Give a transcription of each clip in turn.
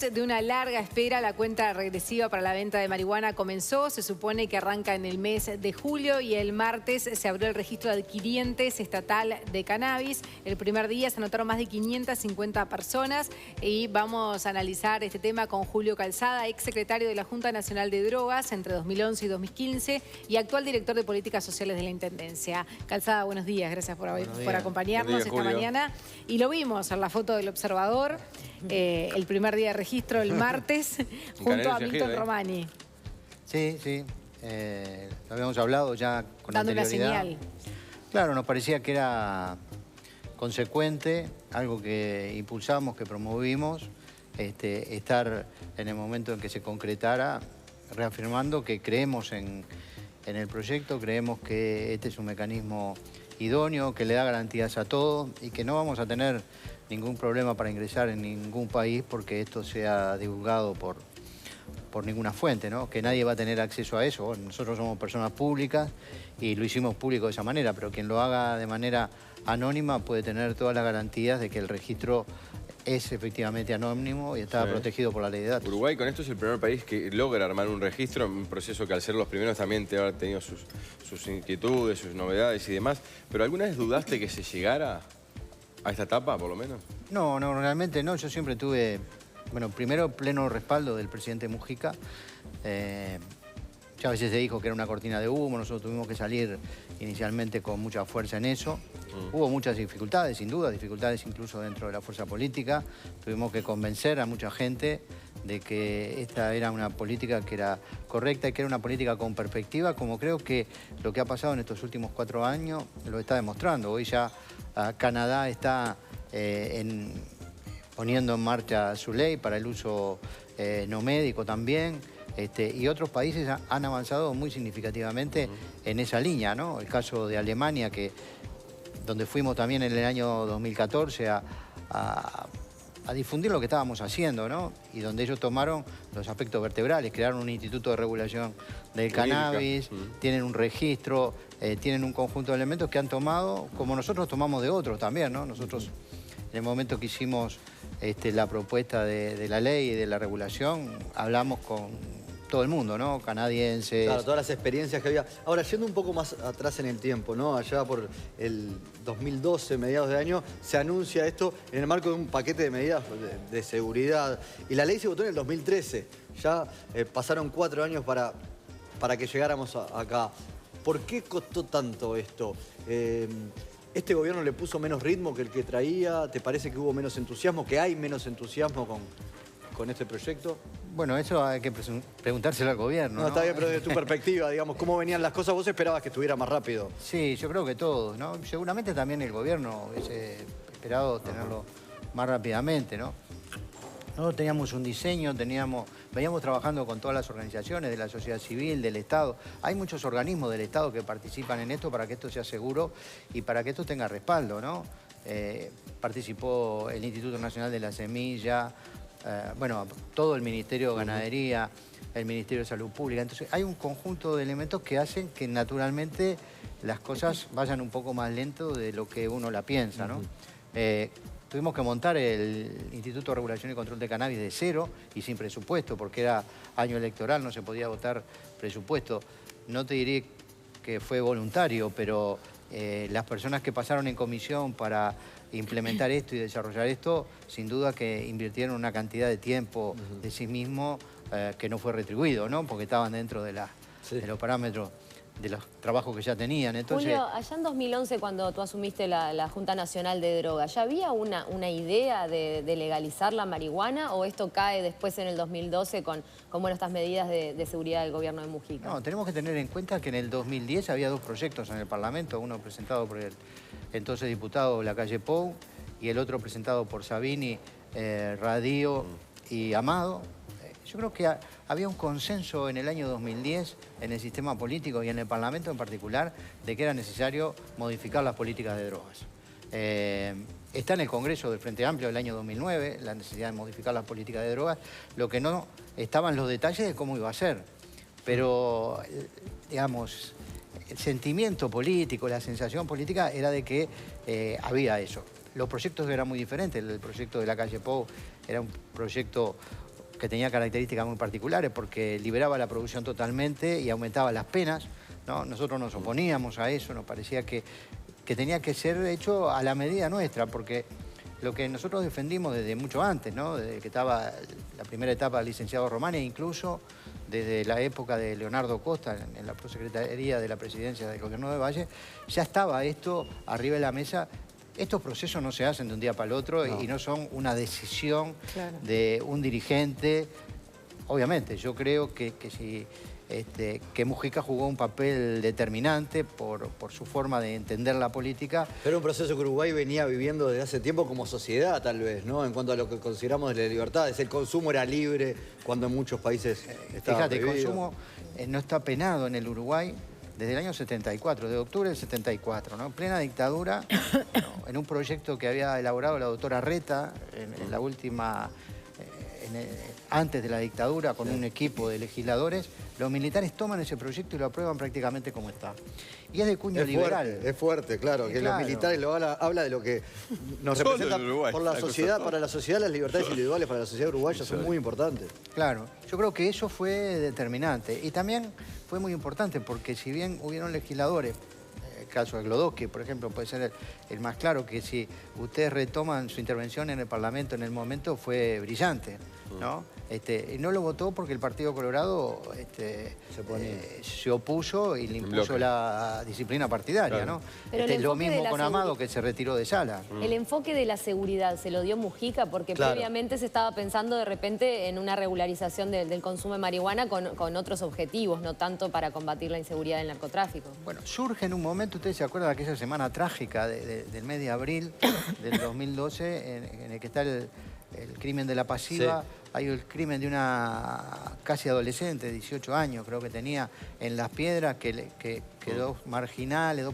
De una larga espera, la cuenta regresiva para la venta de marihuana comenzó. Se supone que arranca en el mes de julio y el martes se abrió el registro de adquirientes estatal de cannabis. El primer día se anotaron más de 550 personas y vamos a analizar este tema con Julio Calzada, exsecretario de la Junta Nacional de Drogas entre 2011 y 2015 y actual director de Políticas Sociales de la Intendencia. Calzada, buenos días. Gracias por acompañarnos esta mañana. Y lo vimos en la foto del observador, el primer día de registro, el martes, junto a Milton Romani. Sí, sí. Lo habíamos hablado ya con dando anterioridad. Una señal. Claro, nos parecía que era consecuente, algo que impulsamos, que promovimos, estar en el momento en que se concretara, reafirmando que creemos en el proyecto, creemos que este es un mecanismo idóneo, que le da garantías a todos y que no vamos a tener ningún problema para ingresar en ningún país porque esto sea divulgado por ninguna fuente, ¿no? Que nadie va a tener acceso a eso. Bueno, nosotros somos personas públicas y lo hicimos público de esa manera, pero quien lo haga de manera anónima puede tener todas las garantías de que el registro es efectivamente anónimo y está protegido por la ley de datos. Uruguay con esto es el primer país que logra armar un registro, un proceso que al ser los primeros también te ha tenido sus inquietudes, sus novedades y demás. ¿Pero alguna vez dudaste que se llegara a esta etapa, por lo menos? No, realmente no. Yo siempre tuve, bueno, primero pleno respaldo del presidente Mujica. Ya a veces se dijo que era una cortina de humo, nosotros tuvimos que salir inicialmente con mucha fuerza en eso. Hubo muchas dificultades, sin duda, dificultades incluso dentro de la fuerza política. Tuvimos que convencer a mucha gente de que esta era una política que era correcta y que era una política con perspectiva, como creo que lo que ha pasado en estos últimos 4 años lo está demostrando. Hoy ya Canadá está poniendo en marcha su ley para el uso no médico también. Y otros países han avanzado muy significativamente en esa línea, ¿no? El caso de Alemania, donde fuimos también en el año 2014 a difundir lo que estábamos haciendo, ¿no? Y donde ellos tomaron los aspectos vertebrales, crearon un instituto de regulación del cannabis, tienen un registro, tienen un conjunto de elementos que han tomado, como nosotros tomamos de otros también, ¿no? Nosotros, en el momento que hicimos la propuesta de la ley y de la regulación, hablamos con todo el mundo, ¿no? Canadienses. Claro, todas las experiencias que había. Ahora, yendo un poco más atrás en el tiempo, ¿no? Allá por el 2012, mediados de año, se anuncia esto en el marco de un paquete de medidas de seguridad. Y la ley se votó en el 2013. Ya pasaron 4 años para que llegáramos acá. ¿Por qué costó tanto esto? ¿Este gobierno le puso menos ritmo que el que traía? ¿Te parece que hubo menos entusiasmo, que hay menos entusiasmo con este proyecto? Bueno, eso hay que preguntárselo al gobierno, ¿no? Está bien, pero desde tu perspectiva, digamos, ¿cómo venían las cosas? ¿Vos esperabas que estuviera más rápido? Sí, yo creo que todos, ¿no? Seguramente también el gobierno hubiese esperado tenerlo más rápidamente, ¿no? Nosotros teníamos un diseño, veníamos trabajando con todas las organizaciones de la sociedad civil, del Estado. Hay muchos organismos del Estado que participan en esto para que esto sea seguro y para que esto tenga respaldo, ¿no? Participó el Instituto Nacional de la Semilla, bueno, todo el Ministerio de Ganadería, el Ministerio de Salud Pública. Entonces hay un conjunto de elementos que hacen que naturalmente las cosas vayan un poco más lento de lo que uno la piensa, ¿no? Tuvimos que montar el Instituto de Regulación y Control de Cannabis de cero y sin presupuesto, porque era año electoral, no se podía votar presupuesto. No te diré que fue voluntario, pero las personas que pasaron en comisión para implementar esto y desarrollar esto, sin duda que invirtieron una cantidad de tiempo de sí mismo que no fue retribuido, ¿no? Porque estaban dentro de los parámetros de los trabajos que ya tenían. Entonces, Julio, allá en 2011, cuando tú asumiste la Junta Nacional de Drogas, ¿ya había una idea de legalizar la marihuana o esto cae después en el 2012 con bueno, estas medidas de seguridad del gobierno de Mujica? No, tenemos que tener en cuenta que en el 2010 había 2 proyectos en el Parlamento, uno presentado por el entonces diputado Lacalle Pou y el otro presentado por Sabini, Radío y Amado. Yo creo que había un consenso en el año 2010 en el sistema político y en el Parlamento en particular de que era necesario modificar las políticas de drogas. Está en el Congreso del Frente Amplio del año 2009 la necesidad de modificar las políticas de drogas, lo que no estaban los detalles de cómo iba a ser. Pero, digamos, el sentimiento político, la sensación política era de que había eso. Los proyectos eran muy diferentes. El proyecto de Lacalle Pou era un proyecto que tenía características muy particulares porque liberaba la producción totalmente y aumentaba las penas, ¿no? Nosotros nos oponíamos a eso, nos parecía que tenía que ser hecho a la medida nuestra, porque lo que nosotros defendimos desde mucho antes, ¿no? Desde que estaba la primera etapa del licenciado Román e incluso desde la época de Leonardo Costa en la prosecretaría de la presidencia del gobierno de Valle, ya estaba esto arriba de la mesa. Estos procesos no se hacen de un día para el otro y no son una decisión de un dirigente. Obviamente, yo creo que Mujica jugó un papel determinante por su forma de entender la política. Pero un proceso que Uruguay venía viviendo desde hace tiempo como sociedad, tal vez, ¿no? En cuanto a lo que consideramos de libertades. El consumo era libre cuando en muchos países estaba Fíjate, el prohibido. consumo no está penado en el Uruguay desde el año 74, de octubre del 74, ¿no? En plena dictadura, en un proyecto que había elaborado la doctora Reta en la última... antes de la dictadura, con un equipo de legisladores, los militares toman ese proyecto y lo aprueban prácticamente como está. Y es de cuño liberal. Es fuerte, claro, que claro. los militares habla de lo que nos Solo representa en Uruguay, por la hay sociedad. cosas. Para la sociedad, las libertades individuales para la sociedad uruguaya son muy importantes. Claro, yo creo que eso fue determinante. Y también fue muy importante porque si bien hubieron legisladores, el caso de Glodowski, por ejemplo, puede ser el más claro, que si ustedes retoman su intervención en el Parlamento en el momento fue brillante, ¿no? Y no lo votó porque el Partido Colorado se opuso y le impuso la disciplina partidaria, Claro. ¿no? Pero el Lo enfoque de mismo la con Amado, que se retiró de sala. El enfoque de la seguridad se lo dio Mujica porque previamente se estaba pensando de repente en una regularización del consumo de marihuana con otros objetivos, no tanto para combatir la inseguridad del narcotráfico. Bueno, surge en un momento, ustedes se acuerdan de aquella semana trágica del mes de abril del 2012, en el que está el crimen de la pasiva. Sí. Hay el crimen de una casi adolescente, 18 años creo que tenía, en Las Piedras, que dos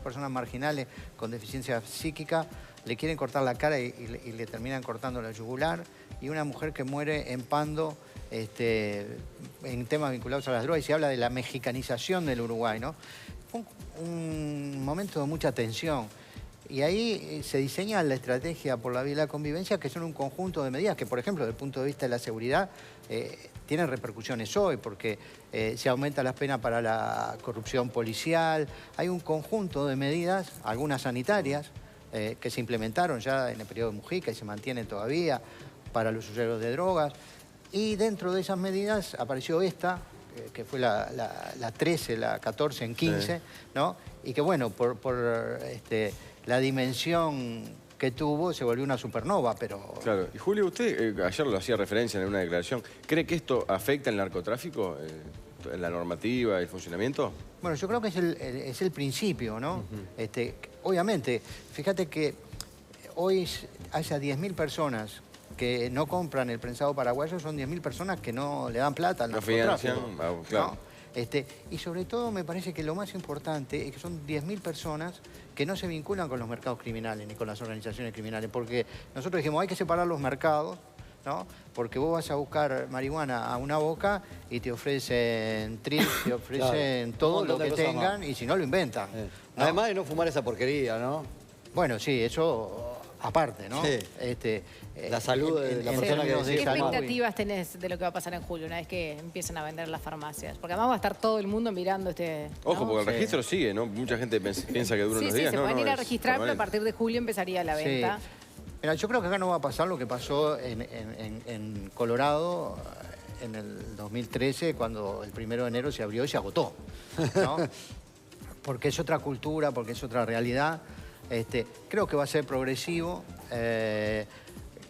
personas marginales con deficiencia psíquica le quieren cortar la cara y le terminan cortando la yugular. Y una mujer que muere en Pando en temas vinculados a las drogas, y se habla de la mexicanización del Uruguay, ¿no? Fue un momento de mucha tensión. Y ahí se diseña la estrategia por la vía de la convivencia, que son un conjunto de medidas que, por ejemplo, desde el punto de vista de la seguridad, tienen repercusiones hoy, porque se aumenta las penas para la corrupción policial. Hay un conjunto de medidas, algunas sanitarias, que se implementaron ya en el periodo de Mujica y se mantienen todavía para los usuarios de drogas. Y dentro de esas medidas apareció esta, que fue la 13, la 14 en 15, ¿no? Y que, bueno, por la dimensión que tuvo se volvió una supernova, pero... Claro. Y Julio, usted ayer lo hacía referencia en una declaración. ¿Cree que esto afecta el narcotráfico, en la normativa, el funcionamiento? Bueno, yo creo que es el principio, ¿no? Obviamente, fíjate que hoy haya 10.000 personas que no compran el prensado paraguayo, son 10.000 personas que no le dan plata al narcotráfico. Claro. ¿No? Y sobre todo me parece que lo más importante es que son 10.000 personas que no se vinculan con los mercados criminales ni con las organizaciones criminales, porque nosotros dijimos hay que separar los mercados, ¿no? Porque vos vas a buscar marihuana a una boca y te ofrecen tris, te ofrecen todo lo que tengan y si no lo inventan. ¿No? Además de no fumar esa porquería, ¿no? Bueno, sí, eso aparte, ¿no? Sí. La salud de la persona que ¿Qué expectativas tenés de lo que va a pasar en julio una vez que empiecen a vender las farmacias? Porque además va a estar todo el mundo mirando Ojo, ¿no? porque el registro sigue, ¿no? Mucha gente piensa que dura unos días. Se pueden ir a registrar, pero a partir de julio empezaría la venta. Mira, yo creo que acá no va a pasar lo que pasó en Colorado en el 2013, cuando el 1 de enero se abrió y se agotó, ¿no? Porque es otra cultura, porque es otra realidad. Creo que va a ser progresivo,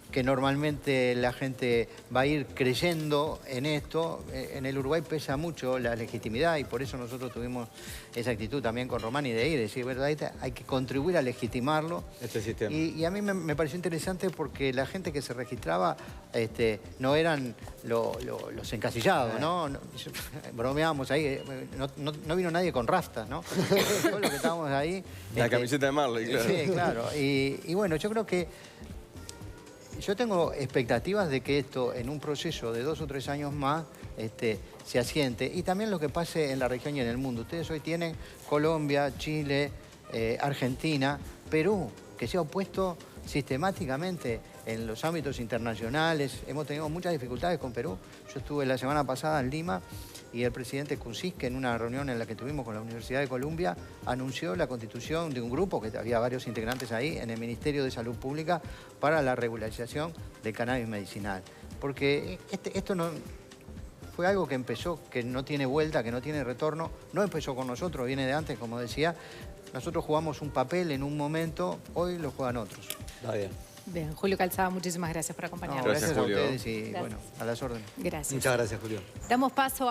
que normalmente la gente va a ir creyendo en esto. En el Uruguay pesa mucho la legitimidad y por eso nosotros tuvimos esa actitud también con Román y de ir, decir, ¿verdad? Hay que contribuir a legitimarlo. Este sistema. Y a mí me pareció interesante porque la gente que se registraba no eran los encasillados, ¿no? Bromeábamos ahí, no vino nadie con raftas, ¿no? Todos los que estábamos ahí. La camiseta de Marley, claro. Sí, claro. Y bueno, yo creo que yo tengo expectativas de que esto en un proceso de 2 o 3 años más se asiente. Y también lo que pase en la región y en el mundo. Ustedes hoy tienen Colombia, Chile, Argentina, Perú, que se ha opuesto sistemáticamente en los ámbitos internacionales. Hemos tenido muchas dificultades con Perú. Yo estuve la semana pasada en Lima y el presidente Kuczynski, en una reunión en la que tuvimos con la Universidad de Columbia, anunció la constitución de un grupo, que había varios integrantes ahí, en el Ministerio de Salud Pública para la regularización del cannabis medicinal. Porque esto no... Fue algo que empezó, que no tiene vuelta, que no tiene retorno. No empezó con nosotros, viene de antes, como decía. Nosotros jugamos un papel en un momento, hoy lo juegan otros. Está bien. Bien, Julio Calzada, muchísimas gracias por acompañarnos. No, gracias a Julio. ustedes y Gracias. bueno, a las órdenes. Gracias. Muchas gracias, Julio. Damos paso a...